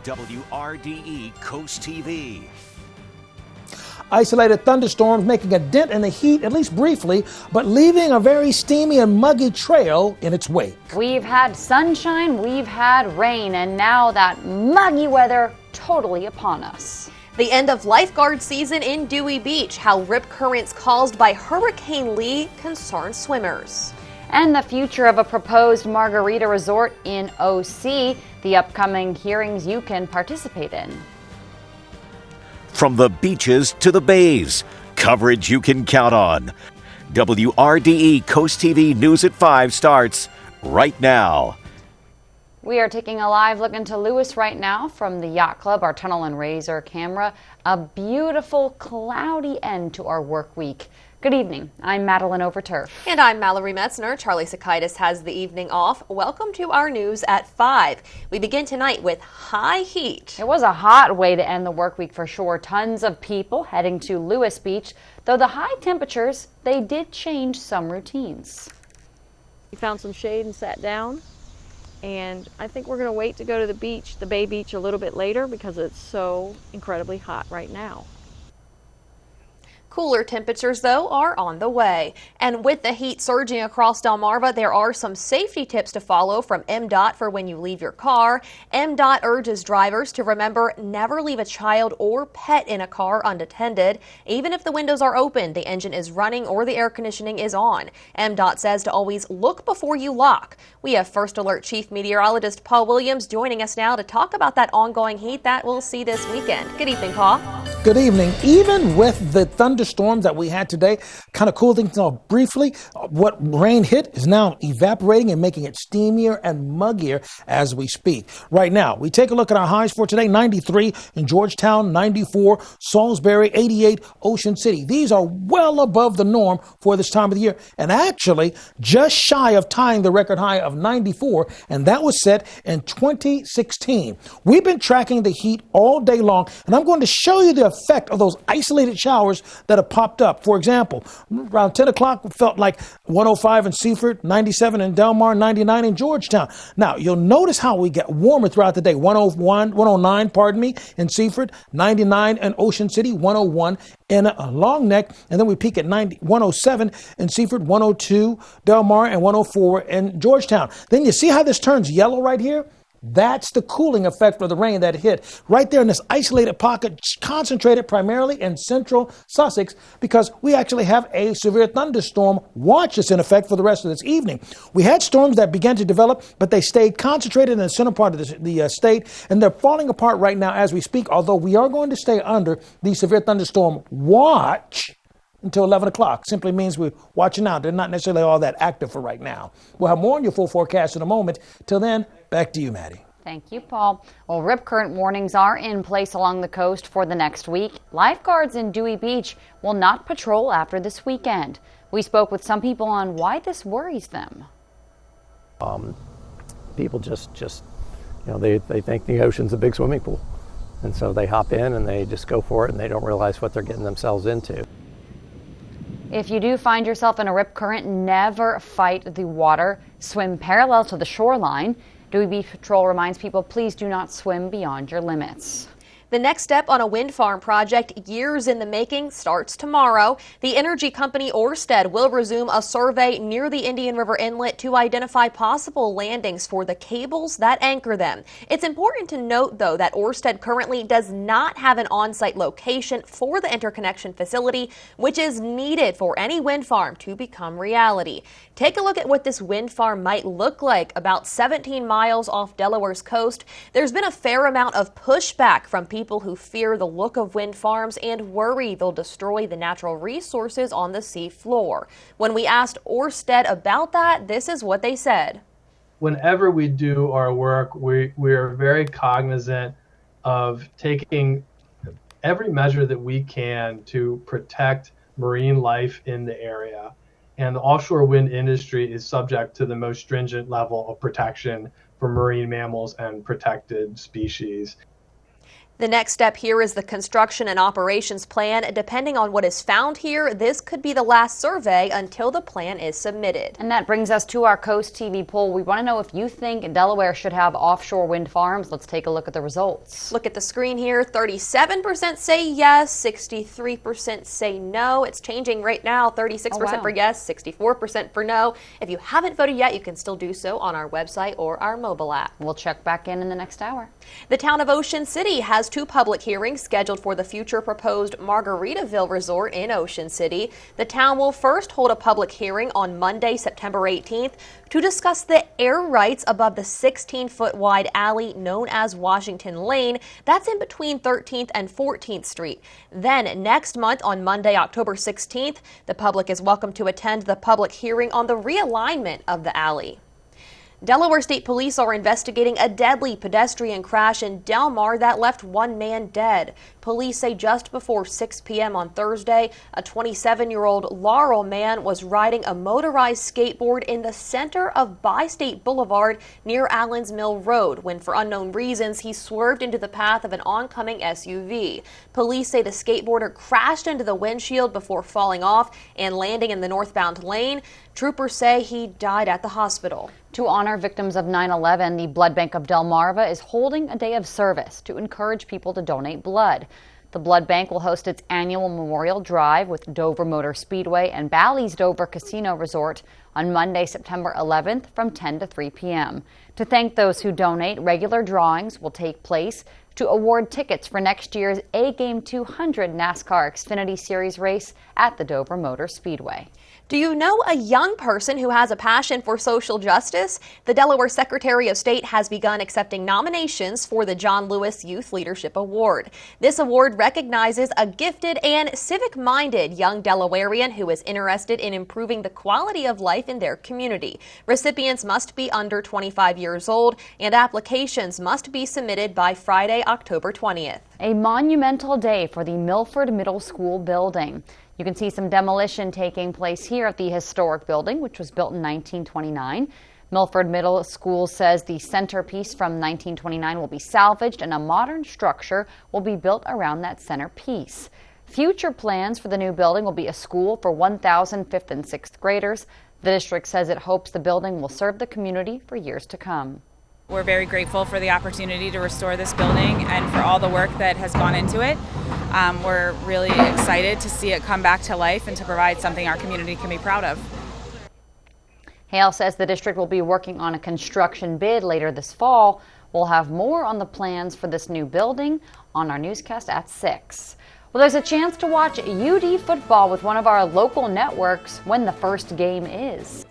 WRDE Coast TV. Isolated thunderstorms making a dent in the heat, at least briefly, but leaving a very steamy and muggy trail in its wake. We've had sunshine, we've had rain, and now that muggy weather totally upon us. The end of lifeguard season in Dewey Beach, how rip currents caused by Hurricane Lee concern swimmers. And the future of a proposed margarita resort in OC, the upcoming hearings you can participate in. From the beaches to the bays, coverage you can count on. WRDE Coast TV News at 5 starts right now. We are taking a live look into Lewis right now from the Yacht Club, our Tunnel and Razor camera. A beautiful, cloudy end to our work week. Good evening. I'm Madeline Overturf. And I'm Mallory Metzner. Charlie Sakaitis has the evening off. Welcome to our news at 5. We begin tonight with high heat. It was a hot way to end the work week for sure. Tons of people heading to Lewis Beach, though the high temperatures, they did change some routines. We found some shade and sat down. And I think we're going to wait to go to the beach, the Bay Beach, a little bit later because it's so incredibly hot right now. Cooler temperatures, though, are on the way. And with the heat surging across Delmarva, there are some safety tips to follow from MDOT for when you leave your car. MDOT urges drivers to remember never leave a child or pet in a car unattended. Even if the windows are open, the engine is running, or the air conditioning is on. MDOT says to always look before you lock. We have First Alert Chief Meteorologist Paul Williams joining us now to talk about that ongoing heat that we'll see this weekend. Good evening, Paul. Good evening. Even with the thunderstorms that we had today, kind of cool things off briefly. What rain hit is now evaporating and making it steamier and muggier as we speak. Right now, we take a look at our highs for today. 93 in Georgetown, 94, Salisbury, 88, Ocean City. These are well above the norm for this time of the year, and actually just shy of tying the record high of 94, and that was set in 2016. We've been tracking the heat all day long, and I'm going to show you the effect of those isolated showers that have popped up. For example, around 10 o'clock, it felt like 105 in Seaford, 97 in Delmar, 99 in Georgetown. Now, you'll notice how we get warmer throughout the day. 109 in Seaford, 99 in Ocean City, 101 in Long Neck, and then we peak at 107 in Seaford, 102 Delmar, and 104 in Georgetown. Then you see how this turns yellow right here? That's the cooling effect of the rain that hit right there in this isolated pocket, concentrated primarily in central Sussex, because we actually have a severe thunderstorm watch that's in effect for the rest of this evening. We had storms that began to develop, but they stayed concentrated in the center part of the state, and they're falling apart right now as we speak, although we are going to stay under the severe thunderstorm watch until 11 o'clock. Simply means we're watching out. They're not necessarily all that active for right now. We'll have more on your full forecast in a moment. Till then, back to you, Maddie. Thank you, Paul. Well, rip current warnings are in place along the coast for the next week. Lifeguards in Dewey Beach will not patrol after this weekend. We spoke with some people on why this worries them. People just they think the ocean's a big swimming pool. And so they hop in and they just go for it, and they don't realize what they're getting themselves into. If you do find yourself in a rip current, never fight the water. Swim parallel to the shoreline. Dewey Beach Patrol reminds people, please do not swim beyond your limits. The next step on a wind farm project, years in the making, starts tomorrow. The energy company Ørsted will resume a survey near the Indian River Inlet to identify possible landings for the cables that anchor them. It's important to note, though, that Ørsted currently does not have an on-site location for the interconnection facility, which is needed for any wind farm to become reality. Take a look at what this wind farm might look like about 17 miles off Delaware's coast. There's been a fair amount of pushback from people who fear the look of wind farms and worry they'll destroy the natural resources on the sea floor. When we asked Ørsted about that, this is what they said. Whenever we do our work, we are very cognizant of taking every measure that we can to protect marine life in the area. And the offshore wind industry is subject to the most stringent level of protection for marine mammals and protected species. The next step here is the construction and operations plan. Depending on what is found here, this could be the last survey until the plan is submitted. And that brings us to our Coast TV poll. We want to know if you think Delaware should have offshore wind farms. Let's take a look at the results. Look at the screen here. 37% say yes, 63% say no. It's changing right now. 36% for yes, 64% for no. If you haven't voted yet, you can still do so on our website or our mobile app. We'll check back in the next hour. The town of Ocean City has 2 public hearings scheduled for the future proposed Margaritaville Resort in Ocean City. The town will first hold a public hearing on Monday, September 18th, to discuss the air rights above the 16-foot wide alley known as Washington Lane. That's in between 13th and 14th Street. Then next month on Monday, October 16th, the public is welcome to attend the public hearing on the realignment of the alley. Delaware State Police are investigating a deadly pedestrian crash in Del Mar that left 1 man dead. Police say just before 6 p.m. on Thursday, a 27-year-old Laurel man was riding a motorized skateboard in the center of Bi-State Boulevard near Allens Mill Road when, for unknown reasons, he swerved into the path of an oncoming SUV. Police say the skateboarder crashed into the windshield before falling off and landing in the northbound lane. Troopers say he died at the hospital. To honor victims of 9/11, the Blood Bank of Delmarva is holding a day of service to encourage people to donate blood. The blood bank will host its annual memorial drive with Dover Motor Speedway and Bally's Dover Casino Resort on Monday, September 11th from 10 to 3 p.m. To thank those who donate, regular drawings will take place to award tickets for next year's A-Game 200 NASCAR Xfinity Series race at the Dover Motor Speedway. Do you know a young person who has a passion for social justice? The Delaware Secretary of State has begun accepting nominations for the John Lewis Youth Leadership Award. This award recognizes a gifted and civic-minded young Delawarean who is interested in improving the quality of life in their community. Recipients must be under 25 years old, and applications must be submitted by Friday, October 20th. A monumental day for the Milford Middle School building. You can see some demolition taking place here at the historic building, which was built in 1929. Milford Middle School says the centerpiece from 1929 will be salvaged and a modern structure will be built around that centerpiece. Future plans for the new building will be a school for 1,000 5th and 6th graders. The district says it hopes the building will serve the community for years to come. We're very grateful for the opportunity to restore this building and for all the work that has gone into it. We're really excited to see it come back to life and to provide something our community can be proud of. Hale says the district will be working on a construction bid later this fall. We'll have more on the plans for this new building on our newscast at 6. Well, there's a chance to watch UD football with one of our local networks when the first game is.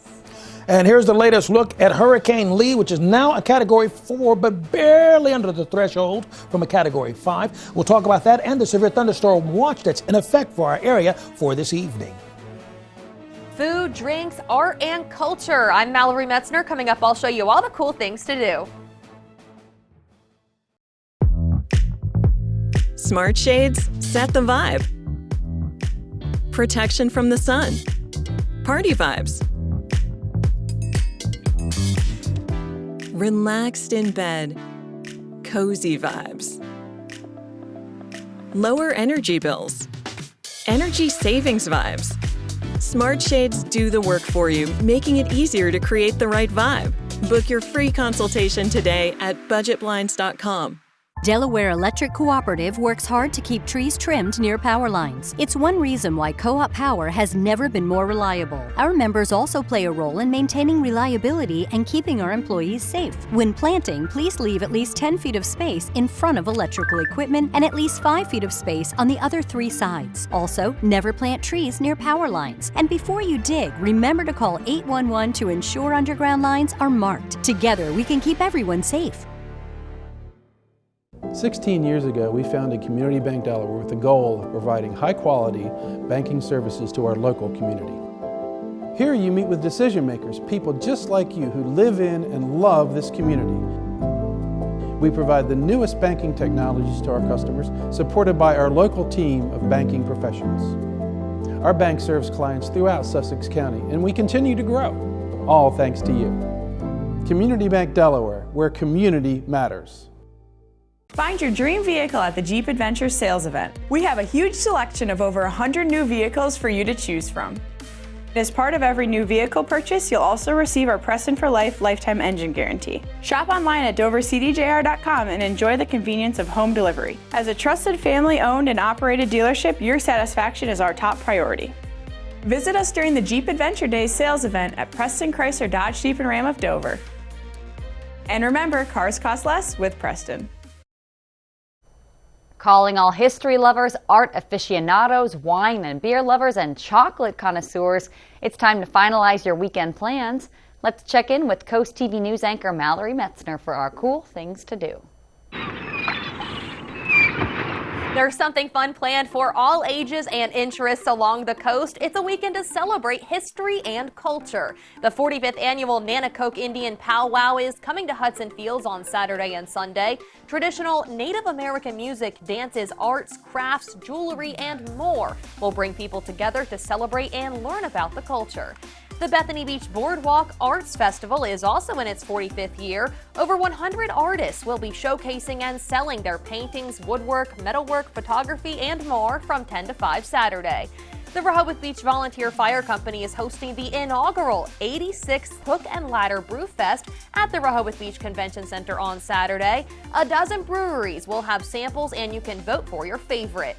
And here's the latest look at Hurricane Lee, which is now a Category 4, but barely under the threshold from a Category 5. We'll talk about that and the severe thunderstorm watch that's in effect for our area for this evening. Food, drinks, art, and culture. I'm Mallory Metzner. Coming up, I'll show you all the cool things to do. Smart shades set the vibe. Protection from the sun. Party vibes. Relaxed in bed. Cozy vibes. Lower energy bills. Energy savings vibes. Smart shades do the work for you, making it easier to create the right vibe. Book your free consultation today at budgetblinds.com. Delaware Electric Cooperative works hard to keep trees trimmed near power lines. It's one reason why Co-op Power has never been more reliable. Our members also play a role in maintaining reliability and keeping our employees safe. When planting, please leave at least 10 feet of space in front of electrical equipment and at least 5 feet of space on the other 3 sides. Also, never plant trees near power lines. And before you dig, remember to call 811 to ensure underground lines are marked. Together, we can keep everyone safe. 16 years ago, we founded Community Bank Delaware with the goal of providing high-quality banking services to our local community. Here you meet with decision makers, people just like you who live in and love this community. We provide the newest banking technologies to our customers, supported by our local team of banking professionals. Our bank serves clients throughout Sussex County, and we continue to grow, all thanks to you. Community Bank Delaware, where community matters. Find your dream vehicle at the Jeep Adventure sales event. We have a huge selection of over 100 new vehicles for you to choose from. As part of every new vehicle purchase, you'll also receive our Preston for Life lifetime engine guarantee. Shop online at dovercdjr.com and enjoy the convenience of home delivery. As a trusted family-owned and operated dealership, your satisfaction is our top priority. Visit us during the Jeep Adventure Days sales event at Preston Chrysler Dodge Jeep and Ram of Dover. And remember, cars cost less with Preston. Calling all history lovers, art aficionados, wine and beer lovers, and chocolate connoisseurs, it's time to finalize your weekend plans. Let's check in with Coast TV News anchor Mallory Metzner for our cool things to do. There's something fun planned for all ages and interests along the coast. It's a weekend to celebrate history and culture. The 45th annual Nanacoke Indian Powwow is coming to Hudson Fields on Saturday and Sunday. Traditional Native American music, dances, arts, crafts, jewelry, and more will bring people together to celebrate and learn about the culture. The Bethany Beach Boardwalk Arts Festival is also in its 45th year. Over 100 artists will be showcasing and selling their paintings, woodwork, metalwork, photography, and more from 10 to 5 Saturday. The Rehoboth Beach Volunteer Fire Company is hosting the inaugural 86th Hook and Ladder Brew Fest at the Rehoboth Beach Convention Center on Saturday. A dozen breweries will have samples and you can vote for your favorite.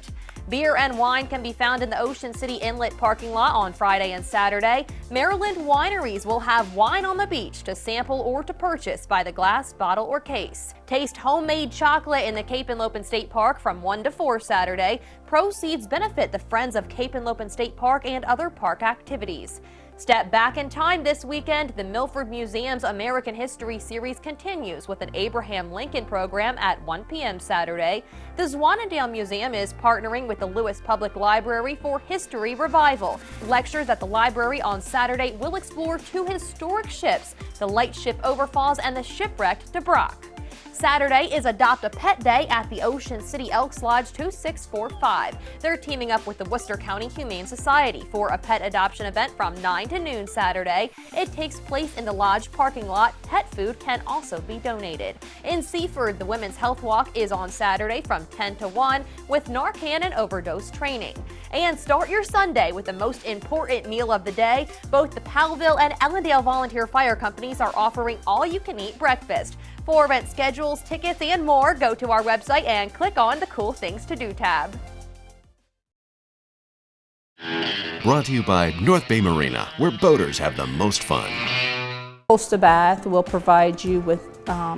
Beer and wine can be found in the Ocean City Inlet parking lot on Friday and Saturday. Maryland wineries will have wine on the beach to sample or to purchase by the glass, bottle, or case. Taste homemade chocolate in the Cape and Lopin State Park from 1 to 4 Saturday. Proceeds benefit the Friends of Cape and Lopin State Park and other park activities. Step back in time this weekend. The Milford Museum's American History Series continues with an Abraham Lincoln program at 1 p.m. Saturday. The Zwannendale Museum is partnering with the Lewis Public Library for History Revival. Lectures at the library on Saturday will explore 2 historic ships, the Lightship Overfalls and the shipwrecked De Brock. Saturday is Adopt a Pet Day at the Ocean City Elks Lodge 2645. They're teaming up with the Worcester County Humane Society for a pet adoption event from 9 to noon Saturday. It takes place in the lodge parking lot. Pet food can also be donated. In Seaford, the Women's Health Walk is on Saturday from 10 to 1 with Narcan and overdose training. And start your Sunday with the most important meal of the day. Both the Powellville and Ellendale Volunteer Fire Companies are offering all-you-can-eat breakfast. For event schedules, tickets, and more, go to our website and click on the Cool Things to Do tab. Brought to you by North Bay Marina, where boaters have the most fun. Costa Bath will provide you with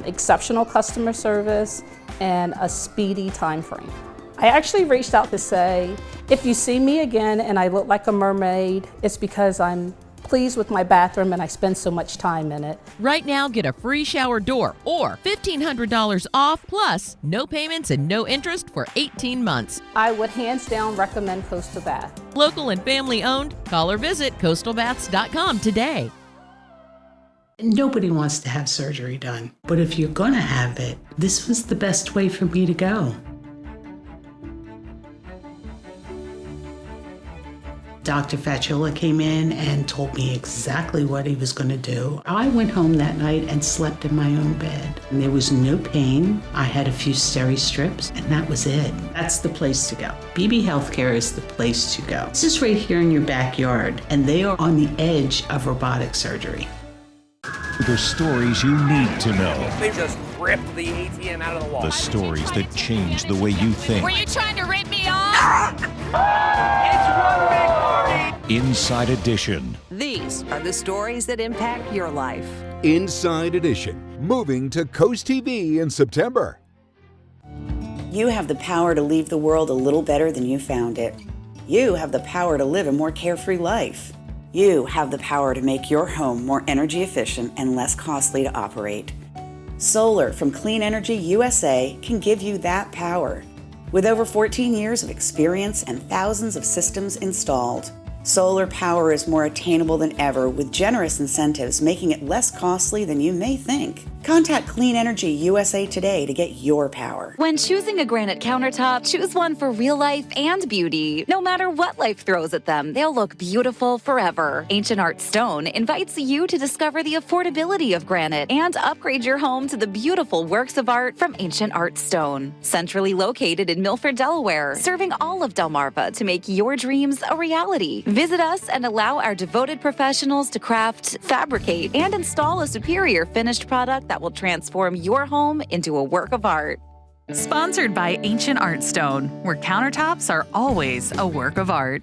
exceptional customer service and a speedy time frame. I actually reached out to say, if you see me again and I look like a mermaid, it's because I'm pleased with my bathroom and I spend so much time in it. Right now, get a free shower door or $1,500 off, plus no payments and no interest for 18 months. I would hands down recommend Coastal Bath. Local and family owned. Call or visit coastalbaths.com today. Nobody wants to have surgery done, but if you're going to have it, this was the best way for me to go. Dr. Faciola came in and told me exactly what he was going to do. I went home that night and slept in my own bed. And there was no pain. I had a few steri strips, and that was it. That's the place to go. BB Healthcare is the place to go. This is right here in your backyard, and they are on the edge of robotic surgery. The stories you need to know. They just ripped the ATM out of the wall. The stories that change the way you think. Were you trying to rip me off? It's one big party! Inside Edition. These are the stories that impact your life. Inside Edition, moving to Coast TV in September. You have the power to leave the world a little better than you found it. You have the power to live a more carefree life. You have the power to make your home more energy efficient and less costly to operate. Solar from Clean Energy USA can give you that power. With over 14 years of experience and thousands of systems installed, solar power is more attainable than ever with generous incentives, making it less costly than you may think. Contact Clean Energy USA today to get your power. When choosing a granite countertop, choose one for real life and beauty. No matter what life throws at them, they'll look beautiful forever. Ancient Art Stone invites you to discover the affordability of granite and upgrade your home to the beautiful works of art from Ancient Art Stone. Centrally located in Milford, Delaware, serving all of Delmarva to make your dreams a reality. Visit us and allow our devoted professionals to craft, fabricate, and install a superior finished product that will transform your home into a work of art. Sponsored by Ancient Art Stone, where countertops are always a work of art.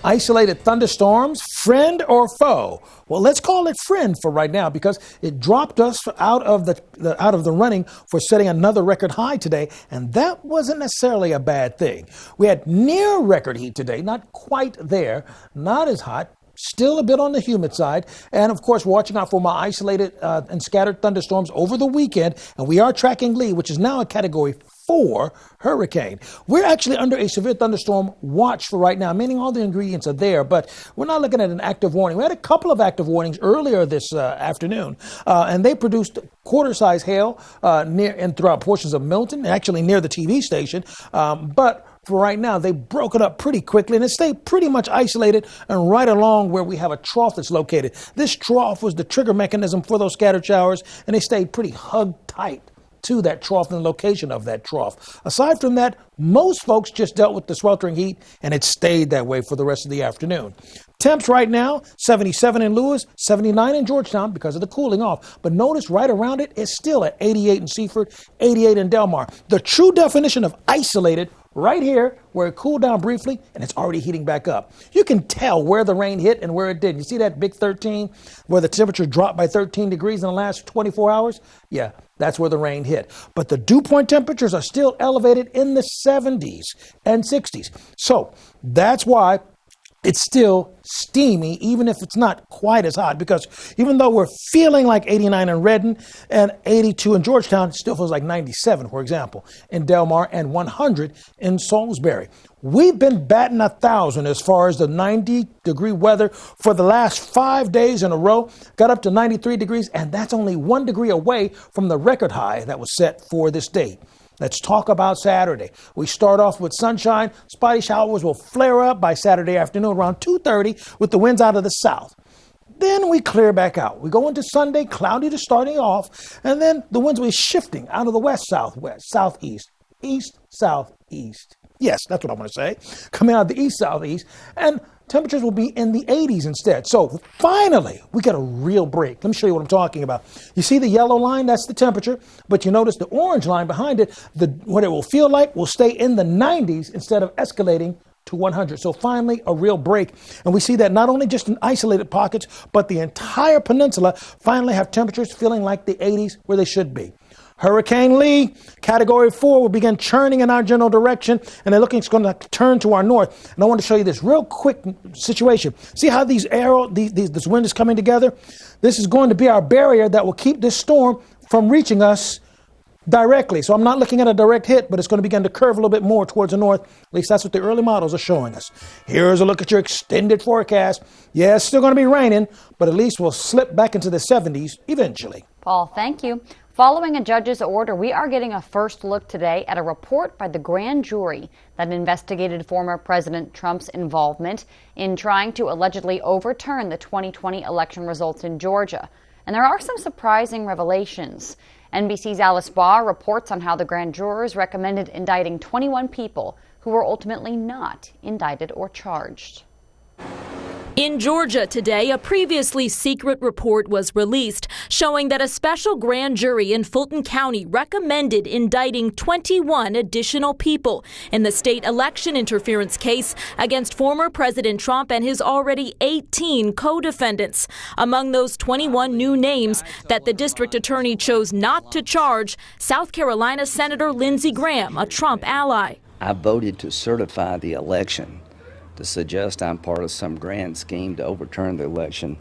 Isolated thunderstorms, friend or foe? Well, let's call it friend for right now because it dropped us out of the running for setting another record high today, and that wasn't necessarily a bad thing. We had near record heat today, not quite there, not as hot, still a bit on the humid side, and of course watching out for more isolated and scattered thunderstorms over the weekend. And we are tracking Lee, which is now a Category 4 hurricane. We're actually under a severe thunderstorm watch for right now, meaning all the ingredients are there, but we're not looking at an active warning. We had a couple of active warnings earlier this afternoon, and they produced quarter-size hail near and throughout portions of Milton, actually near the TV station, but for right now, they broke it up pretty quickly, and it stayed pretty much isolated and right along where we have a trough that's located. This trough was the trigger mechanism for those scattered showers, and they stayed pretty hugged tight to that trough and the location of that trough. Aside from that, most folks just dealt with the sweltering heat, and it stayed that way for the rest of the afternoon. Temps right now, 77 in Lewis, 79 in Georgetown because of the cooling off. But notice right around it, it's still at 88 in Seaford, 88 in Delmar. The true definition of isolated right here where it cooled down briefly and it's already heating back up. You can tell where the rain hit and where it didn't. You see that big 13 where the temperature dropped by 13 degrees in the last 24 hours? Yeah, that's where the rain hit. But the dew point temperatures are still elevated in the 70s and 60s. So that's why it's still steamy, even if it's not quite as hot, because even though we're feeling like 89 in Redden and 82 in Georgetown, it still feels like 97, for example, in Delmar and 100 in Salisbury. We've been batting 1,000 as far as the 90-degree weather for the last 5 days in a row. Got up to 93 degrees, and that's only 1 degree away from the record high that was set for this date. Let's talk about Saturday. We start off with sunshine. Spotty showers will flare up by Saturday afternoon around 2:30 with the winds out of the south. Then we clear back out. We go into Sunday, cloudy to starting off, and then the winds will be shifting out of the west-southwest, southeast, east-southeast. Yes, that's what I want to say. Coming out of the east-southeast, and temperatures will be in the 80s instead. So finally, we get a real break. Let me show you what I'm talking about. You see the yellow line? That's the temperature. But you notice the orange line behind it, what it will feel like will stay in the 90s instead of escalating to 100. So finally, a real break. And we see that not only just in isolated pockets, but the entire peninsula finally have temperatures feeling like the 80s where they should be. Hurricane Lee, Category 4, will begin churning in our general direction, and it's going to turn to our north. And I want to show you this real quick situation. See how this wind is coming together? This is going to be our barrier that will keep this storm from reaching us directly. So I'm not looking at a direct hit, but it's going to begin to curve a little bit more towards the north. At least that's what the early models are showing us. Here's a look at your extended forecast. Yeah, it's still going to be raining, but at least we'll slip back into the 70s eventually. Paul, thank you. Following a judge's order, we are getting a first look today at a report by the grand jury that investigated former President Trump's involvement in trying to allegedly overturn the 2020 election results in Georgia. And there are some surprising revelations. NBC's Alice Barr reports on how the grand jurors recommended indicting 21 people who were ultimately not indicted or charged. In Georgia today, a previously secret report was released showing that a special grand jury in Fulton County recommended indicting 21 additional people in the state election interference case against former President Trump and his already 18 co-defendants. Among those 21 new names that the district attorney chose not to charge, South Carolina Senator Lindsey Graham, a Trump ally. I voted to certify the election. To suggest I'm part of some grand scheme to overturn the election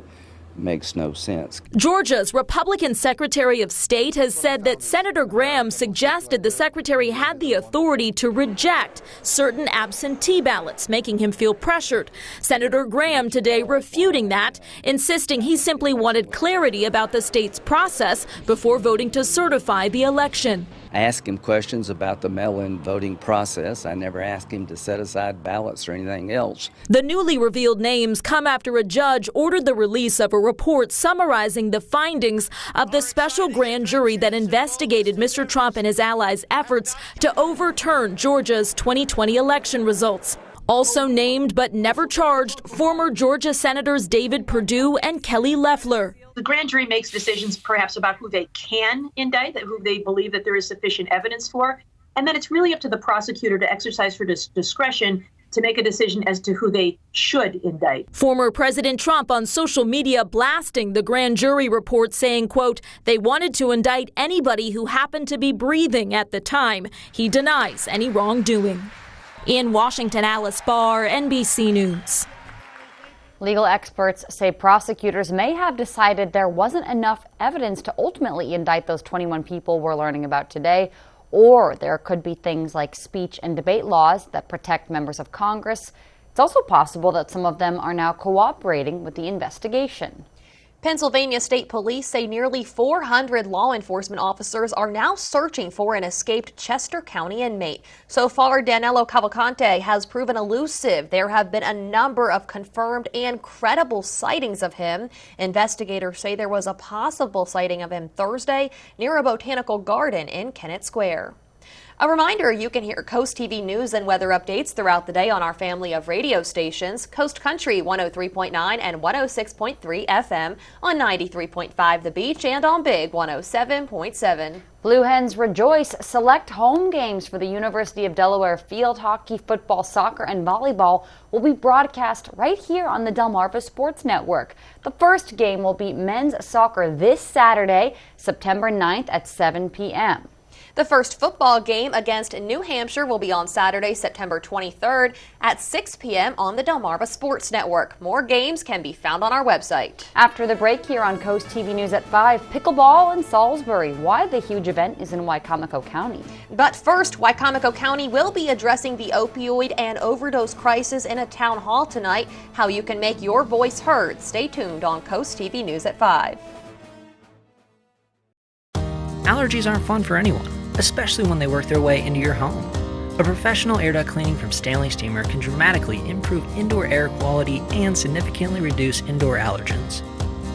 makes no sense. Georgia's Republican Secretary of State has said that Senator Graham suggested the secretary had the authority to reject certain absentee ballots, making him feel pressured. Senator Graham today refuting that, insisting he simply wanted clarity about the state's process before voting to certify the election. I asked him questions about the mail-in voting process. I never asked him to set aside ballots or anything else. The newly revealed names come after a judge ordered the release of a report summarizing the findings of the special grand jury that investigated Mr. Trump and his allies' efforts to overturn Georgia's 2020 election results. Also named but never charged, former Georgia Senators David Perdue and Kelly Loeffler. The grand jury makes decisions perhaps about who they can indict, who they believe that there is sufficient evidence for. And then it's really up to the prosecutor to exercise her discretion to make a decision as to who they should indict. Former President Trump on social media blasting the grand jury report, saying, quote, they wanted to indict anybody who happened to be breathing at the time. He denies any wrongdoing. In Washington, Alice Barr, NBC News. Legal experts say prosecutors may have decided there wasn't enough evidence to ultimately indict those 21 people we're learning about today, or there could be things like speech and debate laws that protect members of Congress. It's also possible that some of them are now cooperating with the investigation. Pennsylvania State Police say nearly 400 law enforcement officers are now searching for an escaped Chester County inmate. So far, Danilo Cavalcante has proven elusive. There have been a number of confirmed and credible sightings of him. Investigators say there was a possible sighting of him Thursday near a botanical garden in Kennett Square. A reminder, you can hear Coast TV news and weather updates throughout the day on our family of radio stations. Coast Country 103.9 and 106.3 FM on 93.5 The Beach and on Big 107.7. Blue Hens rejoice. Select home games for the University of Delaware field hockey, football, soccer, and volleyball will be broadcast right here on the Delmarva Sports Network. The first game will be men's soccer this Saturday, September 9th at 7 p.m. The first football game against New Hampshire will be on Saturday, September 23rd at 6 p.m. on the Delmarva Sports Network. More games can be found on our website. After the break here on Coast TV News at 5, pickleball in Salisbury. Why the huge event is in Wicomico County. But first, Wicomico County will be addressing the opioid and overdose crisis in a town hall tonight. How you can make your voice heard. Stay tuned on Coast TV News at 5. Allergies aren't fun for anyone, especially when they work their way into your home. A professional air duct cleaning from Stanley Steamer can dramatically improve indoor air quality and significantly reduce indoor allergens.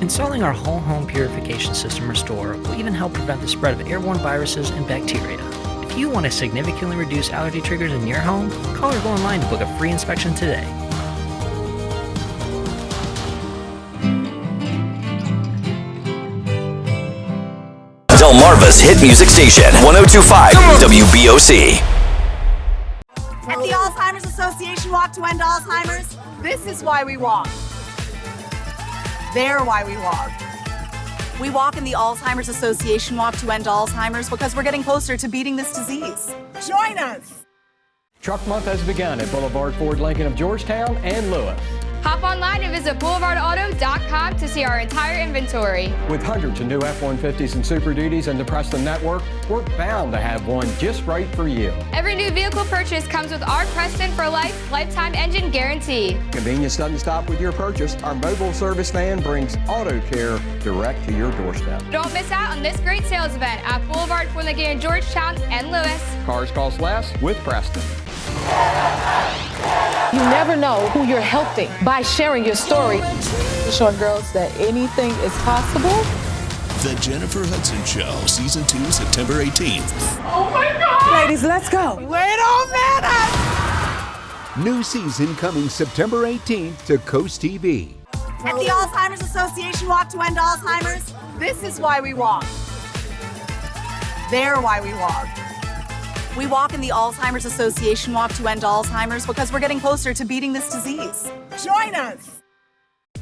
Installing our whole home purification system Restore will even help prevent the spread of airborne viruses and bacteria. If you want to significantly reduce allergy triggers in your home, call or go online to book a free inspection today. Delmarva's hit music station, 102.5 WBOC. At the Alzheimer's Association Walk to End Alzheimer's, this is why we walk. They're why we walk. We walk in the Alzheimer's Association Walk to End Alzheimer's because we're getting closer to beating this disease. Join us! Truck Month has begun at Boulevard Ford Lincoln of Georgetown and Lewis. Hop online and visit boulevardauto.com to see our entire inventory. With hundreds of new F-150s and Super Duties in the Preston network, we're bound to have one just right for you. Every new vehicle purchase comes with our Preston for Life lifetime engine guarantee. Convenience doesn't stop with your purchase. Our mobile service van brings auto care direct to your doorstep. Don't miss out on this great sales event at Boulevard Ford Lincoln in Georgetown and Lewis. Cars cost less with Preston. You never know who you're helping by sharing your story. Showing girls that anything is possible. The Jennifer Hudson Show, Season 2, September 18th. Oh my God! Ladies, let's go. Wait a minute! New season coming September 18th to Coast TV. At the Alzheimer's Association Walk to End Alzheimer's, this is why we walk. They're why we walk. We walk in the Alzheimer's Association Walk to End Alzheimer's because we're getting closer to beating this disease. Join us!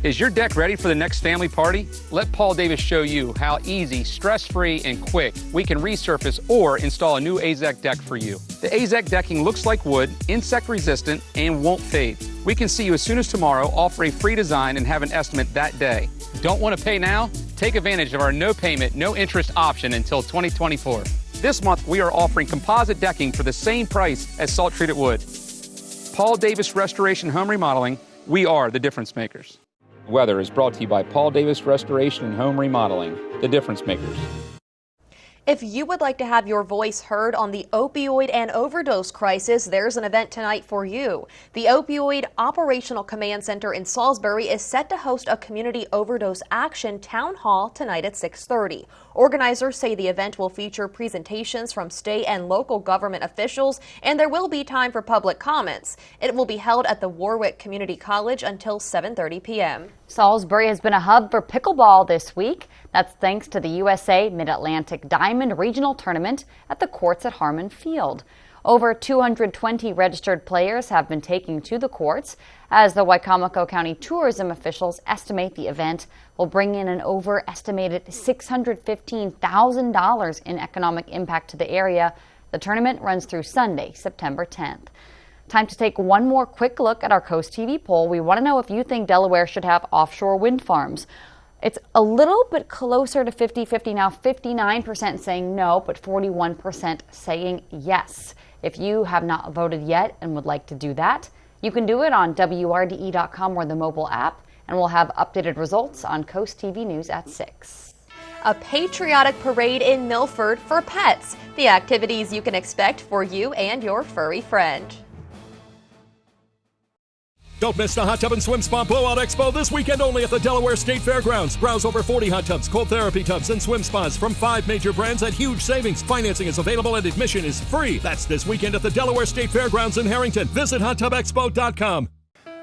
Is your deck ready for the next family party? Let Paul Davis show you how easy, stress-free, and quick we can resurface or install a new AZEK deck for you. The AZEK decking looks like wood, insect-resistant, and won't fade. We can see you as soon as tomorrow, offer a free design, and have an estimate that day. Don't want to pay now? Take advantage of our no payment, no interest option until 2024. This month, we are offering composite decking for the same price as salt-treated wood. Paul Davis Restoration Home Remodeling, we are the difference makers. Weather is brought to you by Paul Davis Restoration and Home Remodeling, the difference makers. If you would like to have your voice heard on the opioid and overdose crisis, there's an event tonight for you. The Opioid Operational Command Center in Salisbury is set to host a community overdose action town hall tonight at 6:30. Organizers say the event will feature presentations from state and local government officials, and there will be time for public comments. It will be held at the Warwick Community College until 7:30 p.m. Salisbury has been a hub for pickleball this week. That's thanks to the USA Mid-Atlantic Diamond Regional Tournament at the courts at Harmon Field. Over 220 registered players have been taking to the courts as the Wicomico County tourism officials estimate the event will bring in an overestimated $615,000 in economic impact to the area. The tournament runs through Sunday, September 10th. Time to take one more quick look at our Coast TV poll. We want to know if you think Delaware should have offshore wind farms. It's a little bit closer to 50-50 now, 59% saying no, but 41% saying yes. If you have not voted yet and would like to do that, you can do it on WRDE.com or the mobile app, and we'll have updated results on Coast TV News at 6. A patriotic parade in Milford for pets. The activities you can expect for you and your furry friend. Don't miss the Hot Tub and Swim Spa Blowout Expo this weekend only at the Delaware State Fairgrounds. Browse over 40 hot tubs, cold therapy tubs, and swim spas from 5 major brands at huge savings. Financing is available and admission is free. That's this weekend at the Delaware State Fairgrounds in Harrington. Visit hottubexpo.com.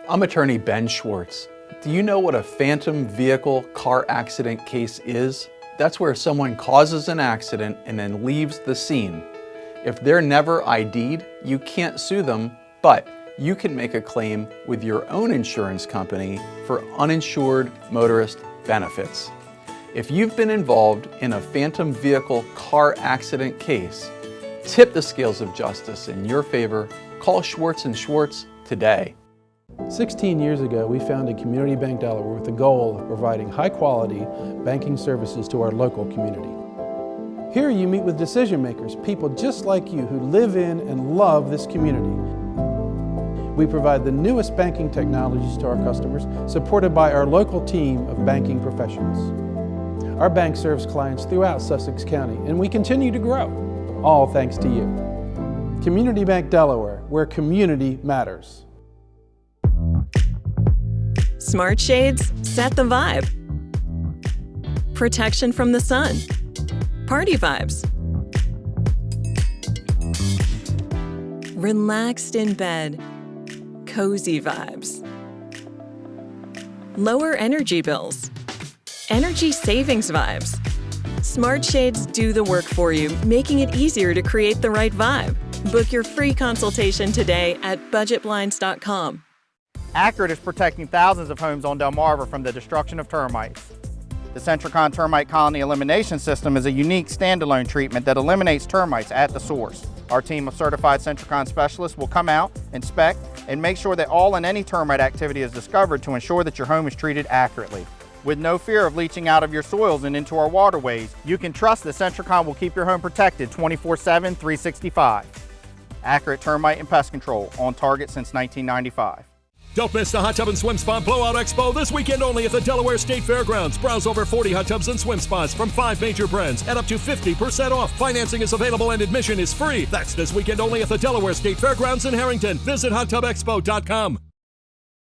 I'm attorney Ben Schwartz. Do you know what a phantom vehicle car accident case is? That's where someone causes an accident and then leaves the scene. If they're never ID'd, you can't sue them, but you can make a claim with your own insurance company for uninsured motorist benefits. If you've been involved in a phantom vehicle car accident case, tip the scales of justice in your favor. Call Schwartz & Schwartz today. 16 years ago, we founded Community Bank Delaware with the goal of providing high-quality banking services to our local community. Here you meet with decision makers, people just like you who live in and love this community. We provide the newest banking technologies to our customers, supported by our local team of banking professionals. Our bank serves clients throughout Sussex County, and we continue to grow, all thanks to you. Community Bank Delaware, where community matters. Smart shades set the vibe. Protection from the sun. Party vibes. Relaxed in bed. Cozy vibes. Lower energy bills. Energy savings vibes. Smart shades do the work for you, making it easier to create the right vibe. Book your free consultation today at budgetblinds.com. Accurate is protecting thousands of homes on Delmarva from the destruction of termites. The Centricon Termite Colony Elimination System is a unique standalone treatment that eliminates termites at the source. Our team of certified Centricon specialists will come out, inspect, and make sure that all and any termite activity is discovered to ensure that your home is treated accurately. With no fear of leaching out of your soils and into our waterways, you can trust that Centricon will keep your home protected 24/7, 365. Accurate termite and pest control, on target since 1995. Don't miss the Hot Tub and Swim Spa Blowout Expo this weekend only at the Delaware State Fairgrounds. Browse over 40 hot tubs and swim spas from 5 major brands at up to 50% off. Financing is available and admission is free. That's this weekend only at the Delaware State Fairgrounds in Harrington. Visit hottubexpo.com.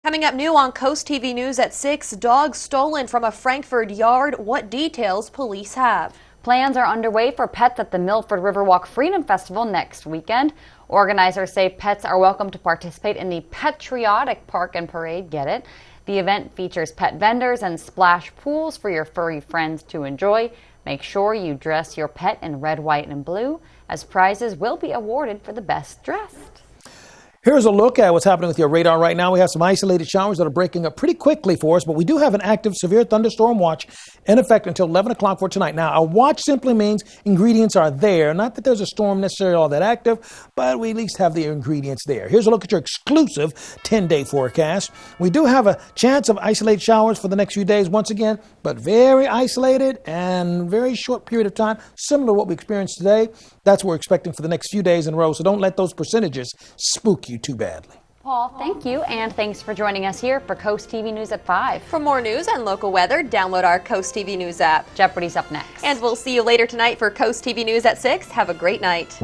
Coming up new on Coast TV News at 6, dogs stolen from a Frankford yard. What details police have? Plans are underway for pets at the Milford Riverwalk Freedom Festival next weekend. Organizers say pets are welcome to participate in the Patriotic Park and Parade. Get it? The event features pet vendors and splash pools for your furry friends to enjoy. Make sure you dress your pet in red, white, and blue, as prizes will be awarded for the best dressed. Here's a look at what's happening with your radar right now. We have some isolated showers that are breaking up pretty quickly for us, but we do have an active severe thunderstorm watch in effect until 11 o'clock for tonight. Now, a watch simply means ingredients are there. Not that there's a storm necessarily all that active, but we at least have the ingredients there. Here's a look at your exclusive 10-day forecast. We do have a chance of isolated showers for the next few days once again, but very isolated and very short period of time, similar to what we experienced today. That's what we're expecting for the next few days in a row, so don't let those percentages spook you too badly. Paul, thank you, and thanks for joining us here for Coast TV News at 5. For more news and local weather, download our Coast TV News app. Jeopardy's up next. And we'll see you later tonight for Coast TV News at 6. Have a great night.